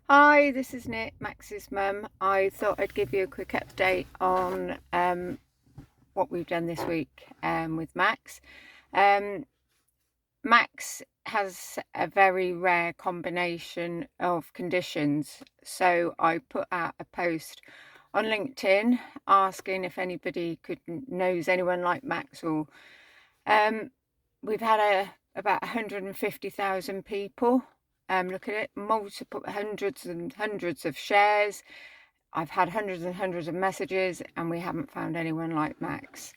Hi, this is Nick, Max's mum. I thought I'd give you a quick update on what we've done this week with Max. Um, Max has a very rare combination of conditions, so I put out a post on LinkedIn asking if anybody knows anyone like Max. Or we've had about 150,000 people look at it, multiple hundreds and hundreds of shares. I've had hundreds and hundreds of messages, and we haven't found anyone like Max.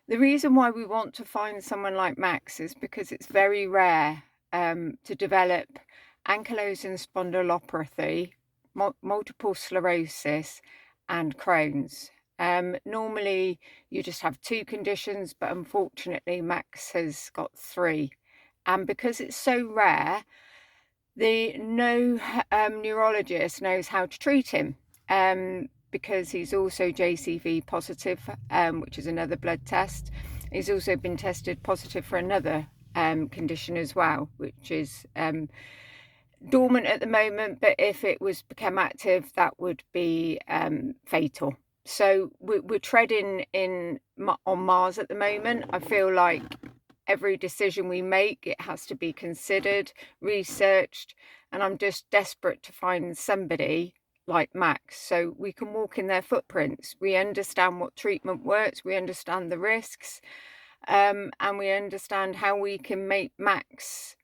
The reason why we want to find someone like Max is because it's very rare to develop ankylosing spondylopathie, multiple sclerosis, and Crohn's. Normally, you just have two conditions, but unfortunately, Max has got three. And because it's so rare, no neurologist knows how to treat him, because he's also JCV positive, which is another blood test. He's also been tested positive for another condition as well, which is dormant at the moment, but if it was become active, that would be fatal. So we're treading on Mars at the moment. I feel like every decision we make, it has to be considered, researched, and I'm just desperate to find somebody like Max so we can walk in their footprints. We understand what treatment works, we understand the risks, and we understand how we can make Max's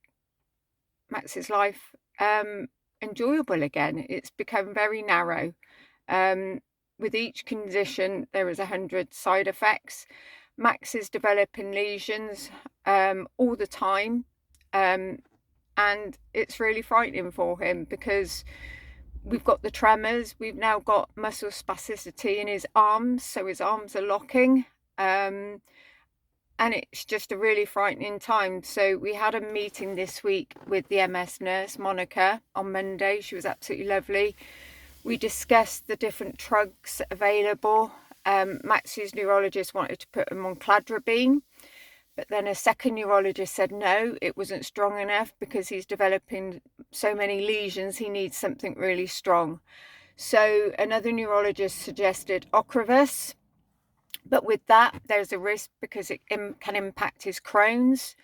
life enjoyable again. It's become very narrow. With each condition, there is 100 side effects. Max is developing lesions all the time, and it's really frightening for him because we've got the tremors. We've now got muscle spasticity in his arms, so his arms are locking. And it's just a really frightening time. So we had a meeting this week with the MS nurse, Monica, on Monday. She was absolutely lovely. We discussed the different drugs available. Max's neurologist wanted to put him on cladribine, but then a second neurologist said no, it wasn't strong enough because he's developing so many lesions, he needs something really strong. So another neurologist suggested Ocrevus, but with that, there's a risk because it can impact his Crohn's.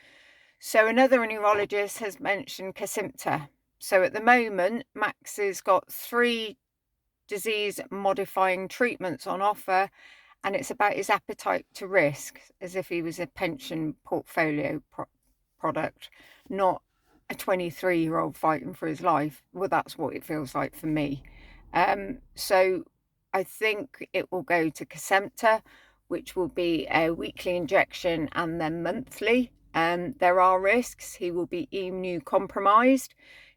So another neurologist has mentioned Kesimpta. So at the moment, Max has got 3 disease-modifying treatments on offer, and it's about his appetite to risk, as if he was a pension portfolio product, not a 23-year-old fighting for his life. Well, that's what it feels like for me. So I think it will go to Kesimpta, which will be a weekly injection and then monthly. There are risks. He will be immunocompromised.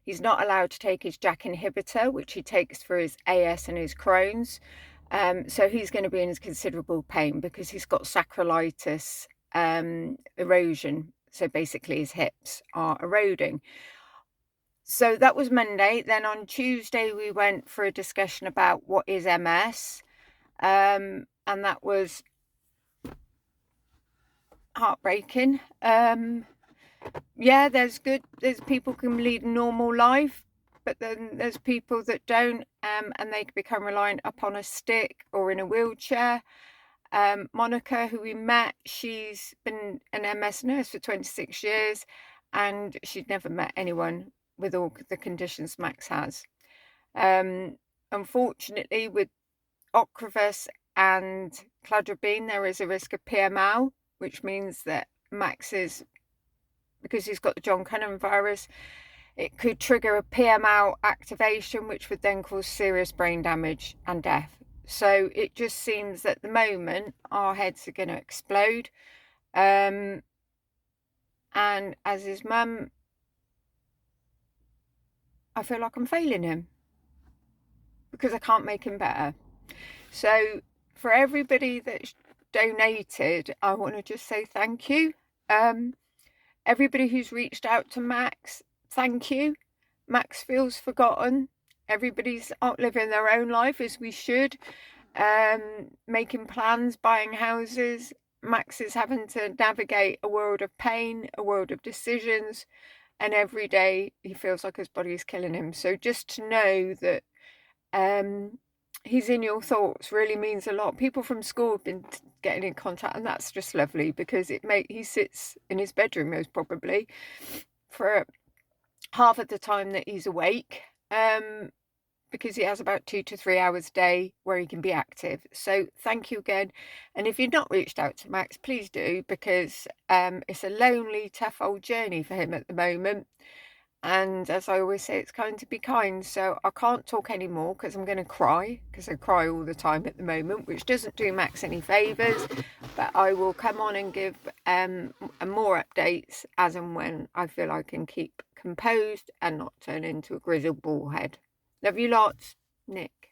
He's not allowed to take his JAK inhibitor, which he takes for his AS and his Crohn's. So he's going to be in considerable pain because he's got sacroiliitis erosion. So basically his hips are eroding. So that was Monday. Then on Tuesday, we went for a discussion about what is MS. And that was heartbreaking. Yeah, there's people can lead a normal life, but then there's people that don't, and they become reliant upon a stick or in a wheelchair. Monica, who we met, she's been an MS nurse for 26 years, and she'd never met anyone with all the conditions Max has. Unfortunately, with Ocrevus and cladribine, there is a risk of PML, which means that Max is, because he's got the John Cunningham virus, it could trigger a PML activation, which would then cause serious brain damage and death. So it just seems that at the moment our heads are going to explode. And as his mum, I feel like I'm failing him because I can't make him better. So for everybody that's donated, I want to just say thank you. Everybody who's reached out to Max, thank you. Max feels forgotten. Everybody's out living their own life as we should, making plans, buying houses. Max is having to navigate a world of pain, a world of decisions, and every day he feels like his body is killing him. So just to know that he's in your thoughts really means a lot. People from school have been getting in contact, and that's just lovely, because he sits in his bedroom most probably for half of the time that he's awake, because he has about 2 to 3 hours a day where he can be active. So thank you again. And if you've not reached out to Max, please do, because it's a lonely, tough old journey for him at the moment. And as I always say, it's kind to be kind. So I can't talk anymore because I'm going to cry, because I cry all the time at the moment, which doesn't do Max any favours. But I will come on and give more updates as and when I feel I can keep composed and not turn into a grizzled ball head. Love you lots, Nick.